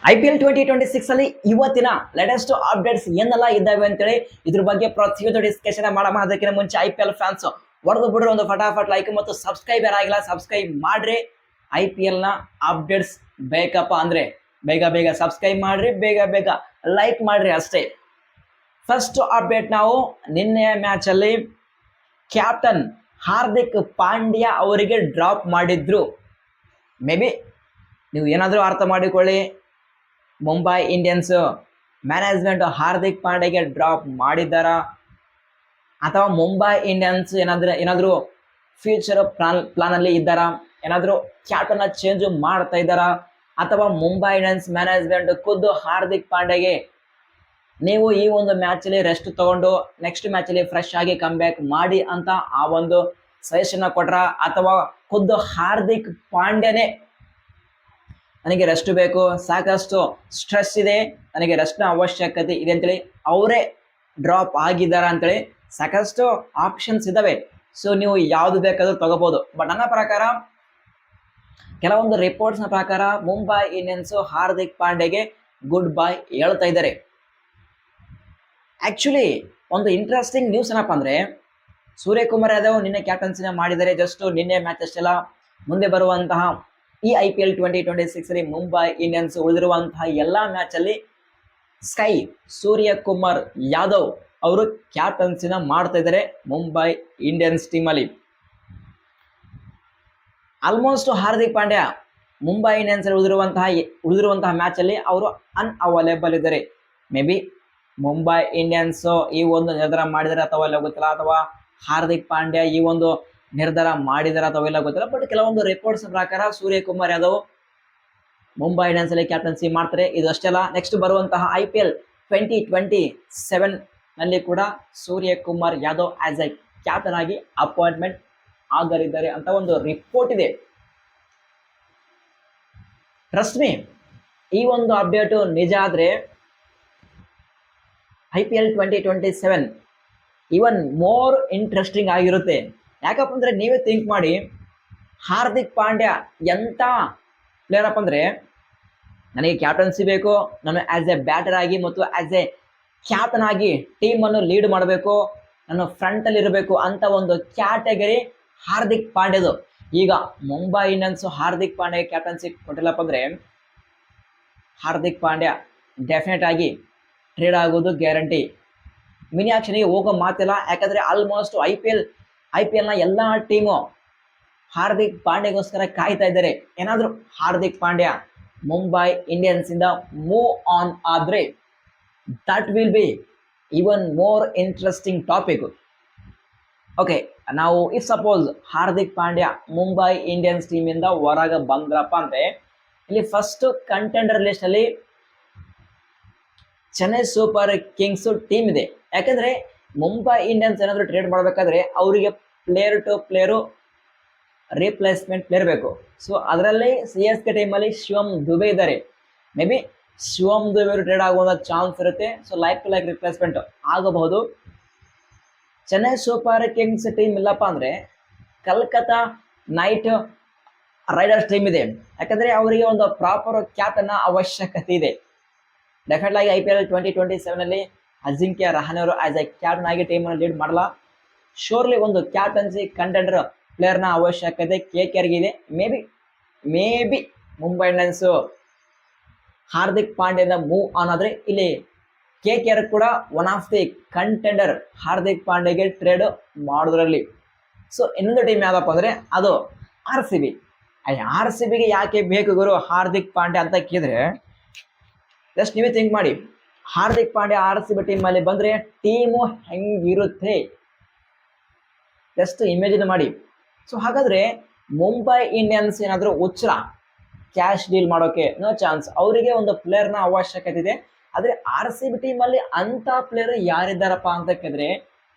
IPL 2026 ಅಲ್ಲಿ ಇವತ್ತಿನ latest updates ಏನೆಲ್ಲ ಇದ್ದಾವೆ ಅಂತೇಳಿ ಇದ್ರ ಬಗ್ಗೆ ಪ್ರತಿಯೊಂದು ಡಿಸ್ಕಷನ್ ಮಾಡೋಣ. ಅದಕ್ಕಿಂತ ಮುಂಚೆ IPL ಫ್ಯಾನ್ಸ್ ಹೊಡೆದು ಬಿಡ್ರಿ ಒಂದು ಫಟಾಫಟ್ ಲೈಕ್ ಮತ್ತು ಸಬ್ಸ್ಕ್ರೈಬ್ ಯಾರಾಗಿಲ್ಲ ಸಬ್ಸ್ಕ್ರೈಬ್ ಮಾಡ್ರಿ. IPL ನ ಅಪ್ಡೇಟ್ಸ್ ಬೇಕಪ್ಪ ಅಂದ್ರೆ ಬೇಗ ಬೇಗ ಸಬ್ಸ್ಕ್ರೈಬ್ ಮಾಡ್ರಿ, ಬೇಗ ಬೇಗ ಲೈಕ್ ಮಾಡ್ರಿ ಅಷ್ಟೇ. ಫಸ್ಟ್ ಅಪ್ಡೇಟ್ ನಾವು ನಿನ್ನೆ ಮ್ಯಾಚ್ ಅಲ್ಲಿ ಕ್ಯಾಪ್ಟನ್ ಹಾರ್ದಿಕ್ ಪಾಂಡ್ಯ ಅವರಿಗೆ ಡ್ರಾಪ್ ಮಾಡಿದ್ರು. ಮೇ ಬಿ ನೀವು ಏನಾದರೂ ಅರ್ಥ ಮಾಡಿಕೊಳ್ಳಿ, ಮುಂಬೈ ಇಂಡಿಯನ್ಸ್ ಮ್ಯಾನೇಜ್ಮೆಂಟ್ ಹಾರ್ದಿಕ್ ಪಾಂಡ್ಯಗೆ ಡ್ರಾಪ್ ಮಾಡಿದ್ದಾರಾ ಅಥವಾ ಮುಂಬೈ ಇಂಡಿಯನ್ಸ್ ಏನಾದರೂ ಫ್ಯೂಚರ್ ಪ್ಲಾನ್ ಅಲ್ಲಿ ಇದ್ದಾರಾ, ಏನಾದರೂ ಕ್ಯಾಪ್ಟನ್ ಚೇಂಜ್ ಮಾಡ್ತಾ ಇದ್ದಾರಾ, ಅಥವಾ ಮುಂಬೈ ಇಂಡಿಯನ್ಸ್ ಮ್ಯಾನೇಜ್ಮೆಂಟ್ ಖುದ್ದು ಹಾರ್ದಿಕ್ ಪಾಂಡ್ಯಗೆ ನೀವು ಈ ಒಂದು ಮ್ಯಾಚ್ ಅಲ್ಲಿ ರೆಸ್ಟ್ ತಗೊಂಡು ನೆಕ್ಸ್ಟ್ ಮ್ಯಾಚ್ ಅಲ್ಲಿ ಫ್ರೆಶ್ ಆಗಿ ಕಮ್ ಬ್ಯಾಕ್ ಮಾಡಿ ಅಂತ ಆ ಒಂದು ಸಜೆಷನ್ ಕೊಟ್ರ, ಅಥವಾ ಖುದ್ದು ಹಾರ್ದಿಕ್ ಪಾಂಡ್ಯನೇ ನನಗೆ ರೆಸ್ಟ್ ಬೇಕು, ಸಾಕಷ್ಟು ಸ್ಟ್ರೆಸ್ ಇದೆ, ನನಗೆ ರೆಸ್ಟ್ನ ಅವಶ್ಯಕತೆ ಇದೆ ಅಂತೇಳಿ ಅವರೇ ಡ್ರಾಪ್ ಆಗಿದ್ದಾರೆ ಅಂತೇಳಿ ಸಾಕಷ್ಟು ಆಪ್ಷನ್ಸ್ ಇದ್ದಾವೆ. ಸೊ ನೀವು ಯಾವುದು ಬೇಕಾದ್ರೂ ತಗೋಬಹುದು. ಬಟ್ ನನ್ನ ಪ್ರಕಾರ ಕೆಲವೊಂದು ರಿಪೋರ್ಟ್ಸ್ನ ಪ್ರಕಾರ ಮುಂಬೈ ಇಂಡಿಯನ್ಸ್ ಹಾರ್ದಿಕ್ ಪಾಂಡ್ಯಗೆ ಗುಡ್ ಬೈ ಹೇಳ್ತಾ ಇದ್ದಾರೆ. ಆಕ್ಚುಲಿ ಒಂದು ಇಂಟ್ರೆಸ್ಟಿಂಗ್ ನ್ಯೂಸ್ ಏನಪ್ಪ ಅಂದ್ರೆ, ಸೂರ್ಯಕುಮಾರ್ ಯಾದವ್ ನಿನ್ನೆ ಕ್ಯಾಪ್ಟನ್ಸಿನ ಮಾಡಿದರೆ. ಜಸ್ಟ್ ನಿನ್ನೆ ಮ್ಯಾಚ್ ಅಷ್ಟೆಲ್ಲ, ಮುಂದೆ ಬರುವಂತಹ ಈ IPL 2026 ಅಲ್ಲಿ ಮುಂಬೈ ಇಂಡಿಯನ್ಸ್ ಉಳಿದಿರುವಂತಹ ಎಲ್ಲಾ ಮ್ಯಾಚ್ ಅಲ್ಲಿ ಸ್ಕೈ ಸೂರ್ಯಕುಮಾರ್ ಯಾದವ್ ಅವರು ಕ್ಯಾಪ್ಟನ್ಸಿನ ಮಾಡ್ತಾ ಇದ್ದಾರೆ ಮುಂಬೈ ಇಂಡಿಯನ್ಸ್ ಟೀಮ್ ಅಲ್ಲಿ. ಆಲ್ಮೋಸ್ಟ್ ಹಾರ್ದಿಕ್ ಪಾಂಡ್ಯ ಮುಂಬೈ ಇಂಡಿಯನ್ಸ್ ಅಲ್ಲಿ ಉಳಿದಿರುವಂತಹ ಮ್ಯಾಚ್ ಅಲ್ಲಿ ಅವರು ಅನ್ಅವೈಲೇಬಲ್ ಇದ್ದಾರೆ. ಮೇ ಬಿ ಮುಂಬೈ ಇಂಡಿಯನ್ಸ್ ಈ ಒಂದು ನಿರ್ಧಾರ ಮಾಡಿದರೆ ಅಥವಾ ಎಲ್ಲ ಗೊತ್ತಿಲ್ಲ, ಅಥವಾ ಹಾರ್ದಿಕ್ ಪಾಂಡ್ಯ ಈ ಒಂದು ನಿರ್ಧಾರ ಮಾಡಿದಾರ ಅಥವಾ ಎಲ್ಲ ಗೊತ್ತಿಲ್ಲ. ಬಟ್ ಕೆಲವೊಂದು ರಿಪೋರ್ಟ್ಸ್ ಪ್ರಕಾರ ಸೂರ್ಯಕುಮಾರ್ ಯಾದವ್ ಮುಂಬೈ ಇಂಡಿಯನ್ಸ್ ಅಲ್ಲಿ ಕ್ಯಾಪ್ಟನ್ಸಿ ಮಾಡ್ತಾರೆ. ಇದು ಅಷ್ಟೆಲ್ಲ, ನೆಕ್ಸ್ಟ್ ಬರುವಂತಹ IPL 2027 ನಲ್ಲಿ ಕೂಡ Suryakumar Yadav as a captain ಆಗಿ ಅಪಾಯಿಂಟ್ಮೆಂಟ್ ಆಗಲಿದ್ದಾರೆ ಅಂತ ಒಂದು ರಿಪೋರ್ಟ್ ಇದೆ. ಟ್ರಸ್ಟ್ ಮೀ, ಈ ಒಂದು ಅಪ್ಡೇಟ್ ನಿಜ ಆದ್ರೆ IPL 2027 ಇವನ್ ಮೋರ್ ಇಂಟ್ರೆಸ್ಟಿಂಗ್ ಆಗಿರುತ್ತೆ. ಯಾಕಪ್ಪ ಅಂದ್ರೆ ನೀವೇ ಥಿಂಕ್ ಮಾಡಿ, ಹಾರ್ದಿಕ್ ಪಾಂಡ್ಯ ಎಂತ ಪ್ಲೇಯರ್ ಅಪ್ ಅಂದ್ರೆ, ನನಗೆ ಕ್ಯಾಪ್ಟನ್ಸಿ ಬೇಕು, ನಾನು ಆಸ್ ಎ ಬ್ಯಾಟರ್ ಆಗಿ ಮತ್ತು ಆಸ್ ಎ ಕ್ಯಾಪ್ಟನ್ ಆಗಿ ಟೀಮ್ ಅನ್ನು ಲೀಡ್ ಮಾಡಬೇಕು, ನಾನು ಫ್ರಂಟ್ ಅಲ್ಲಿ ಇರಬೇಕು ಅಂತ ಒಂದು ಕ್ಯಾಟಗರಿ ಹಾರ್ದಿಕ್ ಪಾಂಡ್ಯದು. ಈಗ ಮುಂಬೈ ಇಂಡಿಯನ್ಸ್ ಹಾರ್ದಿಕ್ ಪಾಂಡ್ಯ ಕ್ಯಾಪ್ಟನ್ಸಿ ಕೊಟ್ಟಿಲ್ಲಪ್ಪ ಅಂದ್ರೆ ಹಾರ್ದಿಕ್ ಪಾಂಡ್ಯ ಡೆಫಿನೆಟ್ ಆಗಿ ಟ್ರೇಡ್ ಆಗೋದು ಗ್ಯಾರಂಟಿ. ಮಿನಿ ಆಕ್ಷನ್ಗೆ ಹೋಗೋ ಮಾತಿಲ್ಲ. ಯಾಕಂದ್ರೆ ಆಲ್ಮೋಸ್ಟ್ IPL ನ ಎಲ್ಲಾ ಟೀಮು ಹಾರ್ದಿಕ್ ಪಾಂಡ್ಯಗೋಸ್ಕರ ಕಾಯ್ತಾ ಇದ್ದಾರೆ. ಏನಾದರೂ ಹಾರ್ದಿಕ್ ಪಾಂಡ್ಯ ಮುಂಬೈ ಇಂಡಿಯನ್ಸ್ ಇಂದ ಮೂವ್ ಆನ್ ಆದ್ರೆ that will be even more interesting topic. Okay, ನಾವು if suppose Hardik Pandya Mumbai Indians team ಇಂದ ಹೊರಗೆ ಬಂದ್ರಪ್ಪ ಅಂದ್ರೆ, ಇಲ್ಲಿ ಫಸ್ಟ್ ಕಂಟೆಂಡರ್ ಲಿಸ್ಟ್ ಅಲ್ಲಿ ಚೆನ್ನೈ ಸೂಪರ್ ಕಿಂಗ್ಸ್ ಟೀಮ್ ಇದೆ. ಯಾಕಂದ್ರೆ ಮುಂಬೈ ಇಂಡಿಯನ್ಸ್ ಏನಾದರೂ ಟ್ರೇಡ್ ಮಾಡಬೇಕಾದ್ರೆ ಅವರಿಗೆ player to player replacement player ಬೇಕು. ಸೊ ಅದರಲ್ಲಿ CSK ಟೀಮಲ್ಲಿ ಶಿವಮ್ ದುಬೆ ಇದ್ದಾರೆ. ಮೇ ಬಿ ಶಿವಮ್ ದುಬೆ ಅವರು ಟ್ರೇಡ್ ಆಗುವಂಥ ಚಾನ್ಸ್ ಇರುತ್ತೆ. So like to like replacement ಆಗಬಹುದು. ಚೆನ್ನೈ ಸೂಪರ್ ಕಿಂಗ್ಸ್ ಟೀಮ್ ಇಲ್ಲಪ್ಪ ಅಂದ್ರೆ ಕಲ್ಕತ್ತಾ ನೈಟ್ ರೈಡರ್ಸ್ ಟೀಮ್ ಇದೆ. ಯಾಕಂದ್ರೆ ಅವರಿಗೆ ಒಂದು ಪ್ರಾಪರ್ ಕ್ಯಾಪ್ಟನ್ ಅವಶ್ಯಕತೆ ಇದೆ. ಡೆಫಿನೆಟ್ ಆಗಿ IPL 2027 ಅಲ್ಲಿ ಅಜಿಂಕ್ಯ ರಹಾನೆ ಅವರು ಆಸ್ ಎ ಕ್ಯಾಪ್ಟನ್ ಆಗಿ ಟೀಮ್ ಅನ್ನು ಲೀಡ್ ಮಾಡಲ್ಲ. ಶೋರ್ಲಿ ಒಂದು ಕ್ಯಾಪ್ಟನ್ಸಿ ಕಂಟೆಂಡರ್ ಪ್ಲೇಯರ್ ನ ಅವಶ್ಯಕತೆ KKR ಗೆ ಇದೆ. Maybe Mumbai Indians Hardik ಪಾಂಡ್ಯನ ಮೂವ್ ಆನ್ ಆದ್ರೆ ಇಲ್ಲಿ KKR ಕೂಡ one of the contender Hardik ಪಾಂಡ್ಯಗೆ ಟ್ರೇಡ್ ಮಾಡೋದ್ರಲ್ಲಿ. ಸೊ ಇನ್ನೊಂದು ಟೀಮ್ ಯಾವ್ದಪ್ಪ ಅಂದ್ರೆ ಅದು RCB. RCBಗೆ ಯಾಕೆ ಬೇಕು ಗುರು ಹಾರ್ದಿಕ್ ಪಾಂಡ್ಯ ಅಂತ ಕೇಳಿದ್ರೆ, ಜಸ್ಟ್ ನೀವೇ ಥಿಂಕ್ ಮಾಡಿ, ಹಾರ್ದಿಕ್ ಪಾಂಡ್ಯ RCB ಟೀಮ್ ಅಲ್ಲಿ ಬಂದ್ರೆ ಟೀಮು ಹೆಂಗಿರುತ್ತೆ ಜಸ್ಟ್ ಇಮೇಜಿನ್ ಮಾಡಿ. ಸೊ ಹಾಗಾದ್ರೆ ಮುಂಬೈ ಇಂಡಿಯನ್ಸ್ ಏನಾದರೂ ಹುಚ್ಚರ ಕ್ಯಾಶ್ ಡೀಲ್ ಮಾಡೋಕೆ ನೋ ಚಾನ್ಸ್. ಅವರಿಗೆ ಒಂದು ಪ್ಲೇಯರ್ನ ಅವಶ್ಯಕತೆ ಇದೆ. ಆದ್ರೆ RCB ಟೀಮ್ ಅಲ್ಲಿ ಅಂತ ಪ್ಲೇಯರ್ ಯಾರಿದ್ದಾರಪ್ಪ ಅಂತ ಕೇಳಿದ್ರೆ,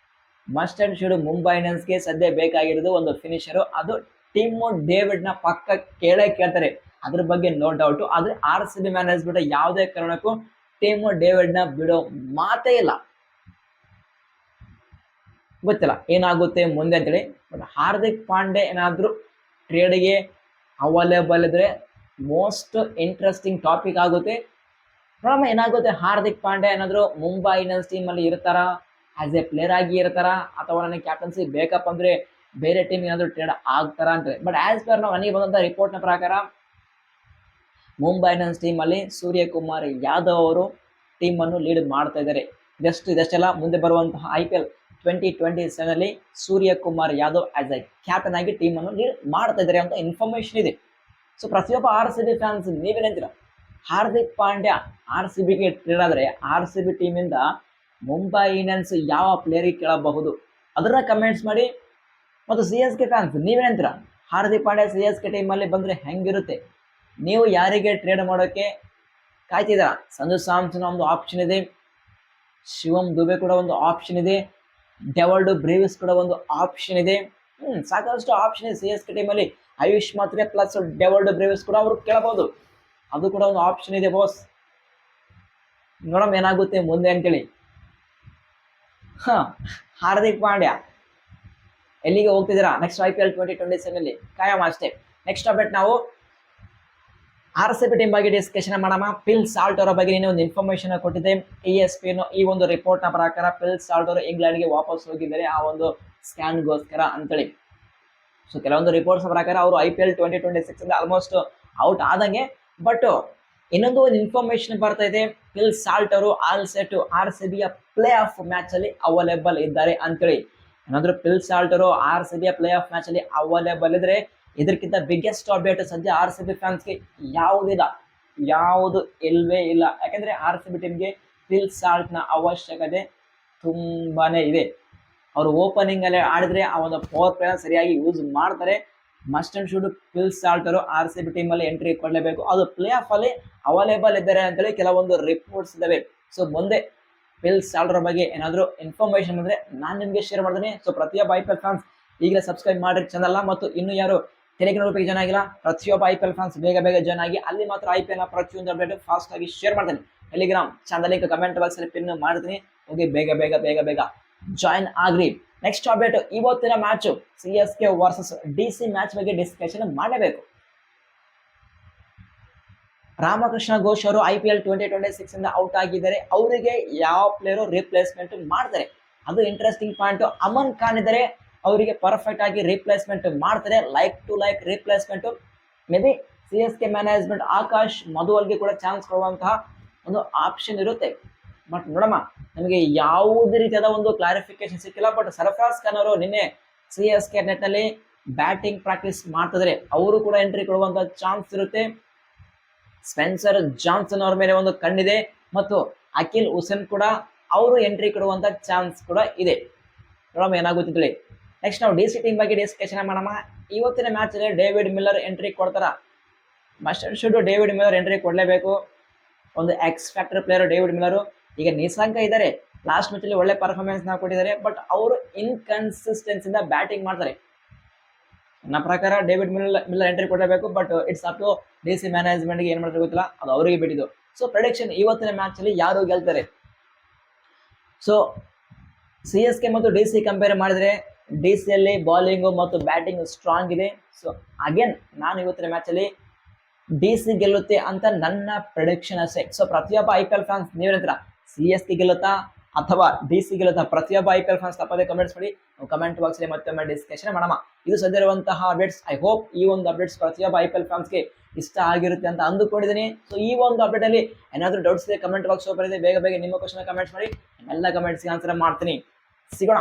ಮಸ್ಟ್ ಅಂಡ್ ಶುಡ್ ಮುಂಬೈ ಇಂಡಿಯನ್ಸ್ಗೆ ಸದ್ಯ ಬೇಕಾಗಿರೋದು ಒಂದು ಫಿನಿಷರು. ಅದು ಟಿಮ್ ಡೇವಿಡ್ ನ ಪಕ್ಕ ಕೇಳ್ತಾರೆ, ಅದ್ರ ಬಗ್ಗೆ ನೋ ಡೌಟ್. ಆದ್ರೆ RCB ಮ್ಯಾನೇಜ್ಮೆಂಟ್ ಯಾವುದೇ ಕಾರಣಕ್ಕೂ ಟಿಮ್ ಡೇವಿಡ್ ನ ಬಿಡೋ ಮಾತೇ ಇಲ್ಲ. ಗೊತ್ತಿಲ್ಲ ಏನಾಗುತ್ತೆ ಮುಂದೆ ಅಂತೇಳಿ. ಬಟ್ ಹಾರ್ದಿಕ್ ಪಾಂಡ್ಯ ಏನಾದರೂ ಟ್ರೇಡ್ಗೆ ಅವೈಲೇಬಲ್ ಇದ್ರೆ ಮೋಸ್ಟ್ ಇಂಟ್ರೆಸ್ಟಿಂಗ್ ಟಾಪಿಕ್ ಆಗುತ್ತೆ. ನೋಡಮ್ಮ ಏನಾಗುತ್ತೆ, ಹಾರ್ದಿಕ್ ಪಾಂಡ್ಯ ಏನಾದ್ರು ಮುಂಬೈ ಇಂಡಿಯನ್ಸ್ ಟೀಮ್ ಅಲ್ಲಿ ಇರ್ತಾರ, ಆಸ್ ಎ ಪ್ಲೇಯರ್ ಆಗಿ ಇರ್ತಾರ, ಅಥವಾ ನನಗೆ ಕ್ಯಾಪ್ಟನ್ಸಿ ಬೇಕಪ್ಪ ಅಂದ್ರೆ ಬೇರೆ ಟೀಮ್ ಏನಾದ್ರು ಟ್ರೇಡ್ ಆಗ್ತಾರ ಅಂತ. ಬಟ್ ಆಸ್ ಪರ್ ನಾವು ನನಗೆ ಬಂದಂತ ರಿಪೋರ್ಟ್ ನ ಪ್ರಕಾರ ಮುಂಬೈ ಇಂಡಿಯನ್ಸ್ ಟೀಮ್ ಅಲ್ಲಿ ಸೂರ್ಯಕುಮಾರ್ ಯಾದವ್ ಅವರು ಟೀಮ್ ಅನ್ನು ಲೀಡ್ ಮಾಡ್ತಾ ಇದ್ದಾರೆ. ಇದಷ್ಟೆಲ್ಲ ಮುಂದೆ ಬರುವಂತಹ IPL 2027 ಅಲ್ಲಿ Suryakumar Yadav as a captain ಆಗಿ ಟೀಮ್ ಅನ್ನು ಲೀಡ್ ಮಾಡ್ತಾ ಇದ್ದಾರೆ ಅಂತ ಇನ್ಫಾರ್ಮೇಶನ್ ಇದೆ. ಸೊ ಪ್ರತಿಯೊಬ್ಬ RCB ಫ್ಯಾನ್ಸ್ ನೀವೇನಂತೀರಾ, ಹಾರ್ದಿಕ್ ಪಾಂಡ್ಯ RCBಗೆ ಟ್ರೇಡ್ ಆದ್ರೆ RCB ಟೀಮ್ ಇಂದ ಮುಂಬೈ ಇಂಡಿಯನ್ಸ್ ಯಾವ ಪ್ಲೇಯರ್ಗೆ ಕೇಳಬಹುದು ಅದನ್ನ ಕಮೆಂಟ್ಸ್ ಮಾಡಿ. ಮತ್ತು CSK ಫ್ಯಾನ್ಸ್ ನೀವೇನಂತೀರಾ, ಹಾರ್ದಿಕ್ ಪಾಂಡ್ಯ CSK ಟೀಮ್ ಅಲ್ಲಿ ಬಂದ್ರೆ ಹೆಂಗಿರುತ್ತೆ, ನೀವು ಯಾರಿಗೆ ಟ್ರೇಡ್ ಮಾಡೋಕೆ ಕಾಯ್ತಿದ್ದೀರಾ? ಸಂಜು ಸ್ಯಾಮ್ಸನ್ ಒಂದು ಆಪ್ಷನ್ ಇದೆ, ಶಿವಮ್ ದುಬೆ ಕೂಡ ಒಂದು ಆಪ್ಷನ್ ಇದೆ, ಡೆವಲ್ಡ್ ಬ್ರೇವಿಸ್ ಕೂಡ ಒಂದು ಆಪ್ಷನ್ ಇದೆ. ಸಾಕಷ್ಟು ಆಪ್ಷನ್ ಇದೆ CSK ಟೀಮ್ ಅಲ್ಲಿ. ಆಯುಷ್ ಮಾತ್ರೆ ಪ್ಲಸ್ ಡೆವಲ್ಡ್ ಬ್ರೇವಿಸ್ ಕೂಡ ಅವರು ಕೇಳಬಹುದು, ಅದು ಕೂಡ ಒಂದು ಆಪ್ಷನ್ ಇದೆ ಬಾಸ್. ನೋಡಮ್ ಏನಾಗುತ್ತೆ ಮುಂದೆ ಅಂತೇಳಿ. ಹಾರ್ದಿಕ್ ಪಾಂಡ್ಯ ಎಲ್ಲಿಗೆ ಹೋಗ್ತಿದ್ದೀರಾ ನೆಕ್ಸ್ಟ್ IPL 2027 ಅಲ್ಲಿ ಕಾಯಂ ಅಷ್ಟೇ. ನೆಕ್ಸ್ಟ್ ಅಪ್ಡೇಟ್ ನಾವು RCB ಟೀಮ್ ಬಗ್ಗೆ ಡಿಸ್ಕಷನ್ ಮಾಡೋಣ. ಪಿಲ್ ಸಾಲ್ಟ್ ಅವರ ಬಗ್ಗೆ ಒಂದು ಇನ್ಫಾರ್ಮೇಶನ್ ಕೊಟ್ಟಿದೆ. ESPN ಈ ಒಂದು ರಿಪೋರ್ಟ್ ನ ಪ್ರಕಾರ ಪಿಲ್ ಸಾಲ್ಟ್ ಅವರು ಇಂಗ್ಲೆಂಡ್ಗೆ ವಾಪಸ್ ಹೋಗಿದ್ದಾರೆ ಆ ಒಂದು ಸ್ಕ್ಯಾನ್ಗೋಸ್ಕರ ಅಂತೇಳಿ. ಸೊ ಕೆಲವೊಂದು ರಿಪೋರ್ಟ್ಸ್ ಪ್ರಕಾರ ಅವರು IPL 2026 ಇಂದ ಆಲ್ಮೋಸ್ಟ್ ಔಟ್ ಆದಂಗೆ. ಬಟ್ ಇನ್ನೊಂದು ಇನ್ಫಾರ್ಮೇಶನ್ ಬರ್ತಾ ಇದೆ, ಪಿಲ್ ಸಾಲ್ಟ್ ಅವರು all set RCB play of match ಅಲ್ಲಿ ಅವೈಲೇಬಲ್ ಇದ್ದಾರೆ ಅಂತೇಳಿ. ಏನಾದ್ರು ಪಿಲ್ ಸಾಲ್ಟ್ ಅವರು RCB ಪ್ಲೇ ಆಫ್ ಮ್ಯಾಚ್ ಅಲ್ಲಿ ಅವೈಲೇಬಲ್ ಇದ್ರೆ ಇದಕ್ಕಿಂತ ಬಿಗ್ಗೆಸ್ಟ್ ಅಪ್ಡೇಟ್ ಸದ್ಯ RCB ಫ್ಯಾನ್ಸ್ಗೆ ಯಾವುದು ಇಲ್ವೇ ಇಲ್ಲ. ಯಾಕಂದ್ರೆ RCB ಟೀಮ್ಗೆ ಪಿಲ್ ಸಾಲ್ಟ್ ನ ಅವಶ್ಯಕತೆ ತುಂಬಾನೇ ಇದೆ. ಅವರು ಓಪನಿಂಗ್ ಅಲ್ಲಿ ಆಡಿದ್ರೆ ಆ ಒಂದು ಪವರ್ ಪ್ಲೇ ಸರಿಯಾಗಿ ಯೂಸ್ ಮಾಡ್ತಾರೆ. Must and should Phil Salt ಅವರು RCB ಟೀಮ್ ಅಲ್ಲಿ ಎಂಟ್ರಿ ಕೊಡಲೇಬೇಕು, ಅದು ಪ್ಲೇ ಆಫ್ ಅಲ್ಲಿ ಅವೈಲೇಬಲ್ ಇದ್ದಾರೆ ಅಂತೇಳಿ ಕೆಲವೊಂದು ರಿಪೋರ್ಟ್ಸ್ ಇದಾವೆ. ಸೊ ಮುಂದೆ ಪಿಲ್ ಸಾಲ್ಟ್ ಅವರ ಬಗ್ಗೆ ಏನಾದರೂ ಇನ್ಫಾರ್ಮೇಶನ್ ಬಂದ್ರೆ ನಾನು ನಿಮಗೆ ಶೇರ್ ಮಾಡ್ತೀನಿ. ಸೊ ಪ್ರತಿಯೊಬ್ಬ IPL ಫ್ಯಾನ್ಸ್ ಈಗಲೇ ಸಬ್ಸ್ಕ್ರೈಬ್ ಮಾಡಿ ಚಾನಲ್, ಮತ್ತು ಇನ್ನು ಯಾರು ಟೆಲಿಗ್ರಾಮ್ ಬಗ್ಗೆ ಜಾಯ್ನ್ ಆಗಿಲ್ಲ ಪ್ರತಿಯೊಬ್ಬ IPL ಫ್ಯಾನ್ಸ್ ಬೇಗ ಜಾಯ್ನ್ ಆಗಿ. ಅಲ್ಲಿ ಮಾತ್ರ IPL ನ ಪ್ರತಿಯೊಂದು ಅಪ್ಡೇಟ್ ಫಾಸ್ಟ್ ಆಗಿ ಶೇರ್ ಮಾಡ್ತೀನಿ. Telegram channel link comment box ಅಲ್ಲಿ ಪಿನ್ ಮಾಡ್ತೀನಿ, ಹೋಗಿ ಬೇಗ ಜಾಯ್ನ್ ಆಗ್ರಿ. ನೆಕ್ಸ್ಟ್ ಅಪ್ಡೇಟ್, ಇವತ್ತಿನ match CSK versus DC match ಬಗ್ಗೆ ಡಿಸ್ಕಷನ್ ಮಾಡಬೇಕು. ರಾಮಕೃಷ್ಣ ಘೋಷ್ ಅವರು IPL 2026 ಇಂದ ಔಟ್ ಆಗಿದ್ದಾರೆ. ಅವರಿಗೆ ಯಾವ ಪ್ಲೇಯರ್ ರಿಪ್ಲೇಸ್ಮೆಂಟ್ ಮಾಡ್ತಾರೆ, ಅದು ಇಂಟ್ರೆಸ್ಟಿಂಗ್ ಪಾಯಿಂಟ್. ಅಮನ್ ಖಾನ್ ಇದ್ದಾರೆ, ಅವರಿಗೆ ಪರ್ಫೆಕ್ಟ್ ಆಗಿ ರಿಪ್ಲೇಸ್ಮೆಂಟ್ ಮಾಡ್ತಾರೆ, like to like replacement. Maybe CSK management Akash ಮಧುವಲ್ಗೆ ಕೂಡ ಚಾನ್ಸ್ ಕೊಡುವಂತಹ ಒಂದು ಆಪ್ಷನ್ ಇರುತ್ತೆ. ಬಟ್ ನೋಡಮ್ಮ, ನಮಗೆ ಯಾವುದೇ ರೀತಿಯಾದ ಒಂದು ಕ್ಲಾರಿಫಿಕೇಶನ್ ಸಿಕ್ಕಿಲ್ಲ. ಬಟ್ ಸರ್ಫರಾಜ್ ಖಾನ್ ಅವರು ನಿನ್ನೆ CSK ನೆಟ್ ನಲ್ಲಿ ಬ್ಯಾಟಿಂಗ್ ಪ್ರಾಕ್ಟೀಸ್ ಮಾಡ್ತಿದ್ರೆ ಅವರು ಕೂಡ ಎಂಟ್ರಿ ಕೊಡುವಂತಹ ಚಾನ್ಸ್ ಇರುತ್ತೆ. ಸ್ಪೆನ್ಸರ್ ಜಾನ್ಸನ್ ಅವರ ಮೇಲೆ ಒಂದು ಕಣ್ಣಿದೆ, ಮತ್ತು ಅಖಿಲ್ ಹುಸೇನ್ ಕೂಡ ಅವರು ಎಂಟ್ರಿ ಕೊಡುವಂತ ಚಾನ್ಸ್ ಕೂಡ ಇದೆ. ನೋಡಮ್ಮ ಏನಾಗುತ್ತಿದೆ. ನೆಕ್ಸ್ಟ್ ನಾವು DC ಟೀಮ್ ಬಗ್ಗೆ ಡಿಸ್ಕಷನ್ ಮಾಡೋಣ. ಇವತ್ತಿನ ಮ್ಯಾಚ್ ಅಲ್ಲಿ ಡೇವಿಡ್ ಮಿಲ್ಲರ್ ಎಂಟ್ರಿ ಕೊಡ್ತಾರ. Must and should David Miller entry ಕೊಡಲೇಬೇಕು. ಒಂದು X factor player David Miller. ಈಗ ನಿಸಾಂಕ ಇದ್ದಾರೆ, ಲಾಸ್ಟ್ ಮ್ಯಾಚ್ ಅಲ್ಲಿ ಒಳ್ಳೆ ಪರ್ಫಾರ್ಮೆನ್ಸ್ ನಾವು ಕೊಟ್ಟಿದ್ದಾರೆ, ಬಟ್ ಅವರು ಇನ್ಕನ್ಸಿಸ್ಟೆನ್ಸಿಂದ ಬ್ಯಾಟಿಂಗ್ ಮಾಡ್ತಾರೆ. ನನ್ನ ಪ್ರಕಾರ ಡೇವಿಡ್ ಮಿಲ್ಲರ್ ಎಂಟ್ರಿ ಕೊಡಲೇಬೇಕು. But it's up to DC ಮ್ಯಾನೇಜ್ಮೆಂಟ್ಗೆ ಏನ್ ಮಾಡ್ತಾರೆ ಗೊತ್ತಿಲ್ಲ, ಅದು ಅವರಿಗೆ ಬಿಟ್ಟಿದ್ದು. ಸೊ ಪ್ರೆಡಿಕ್ಷನ್, ಇವತ್ತಿನ ಮ್ಯಾಚ್ ಅಲ್ಲಿ ಯಾರು ಗೆಲ್ತಾರೆ? ಸೊ CSK ಮತ್ತು DC ಕಂಪೇರ್ ಮಾಡಿದ್ರೆ DC ಅಲ್ಲಿ ಬೌಲಿಂಗ್ ಮತ್ತು ಬ್ಯಾಟಿಂಗ್ ಸ್ಟ್ರಾಂಗ್ ಇದೆ. ಸೊ ಅಗೇನ್ ನಾನು ಇವತ್ತಿನ ಮ್ಯಾಚ್ ಅಲ್ಲಿ DC ಗೆಲ್ಲುತ್ತೆ ಅಂತ ನನ್ನ ಪ್ರೆಡಿಕ್ಷನ್ ಅಷ್ಟೇ. ಸೊ ಪ್ರತಿಯೊಬ್ಬ IPL ಫ್ಯಾನ್ಸ್ ನೀವೇನಂತೀರಾ, CSK ಗೆಲ್ಲುತ್ತಾ ಅಥವಾ DC ಗೆಲ್ಲುತ್ತಾ? ಪ್ರತಿಯೊಬ್ಬ IPL ಫ್ಯಾನ್ಸ್ ತಪ್ಪದೆ ಕಮೆಂಟ್ಸ್ ಮಾಡಿ, ಕಮೆಂಟ್ ಬಾಕ್ಸ್ ಅಲ್ಲಿ ಮತ್ತೊಮ್ಮೆ ಡಿಸ್ಕಷನ್ ಮಾಡೋಣ. ಇದು ಸದ್ಯ ಇರುವಂತಹ ಅಪ್ಡೇಟ್ಸ್. ಐ ಹೋಪ್ ಈ ಒಂದು ಅಪ್ಡೇಟ್ಸ್ ಪ್ರತಿಯೊಬ್ಬ IPL ಫ್ಯಾನ್ಸ್ಗೆ ಇಷ್ಟ ಆಗಿರುತ್ತೆ ಅಂತ ಅಂದುಕೊಂಡಿದ್ದೀನಿ. ಸೊ ಈ ಒಂದು ಅಪ್ಡೇಟ್ ಅಲ್ಲಿ ಏನಾದರೂ ಡೌಟ್ಸ್ ಇದೆ ಕಮೆಂಟ್ ಬಾಕ್ಸ್ ಓಪನ್ ಇದೆ, ಬೇಗ ನಿಮ್ಮ ಕ್ವಶನ್ ಕಮೆಂಟ್ಸ್ ಮಾಡಿ, ಎಲ್ಲ ಕಮೆಂಟ್ಸ್ಗೆ ಆನ್ಸರ್ ಮಾಡ್ತೀನಿ. ಸಿಗೋಣ.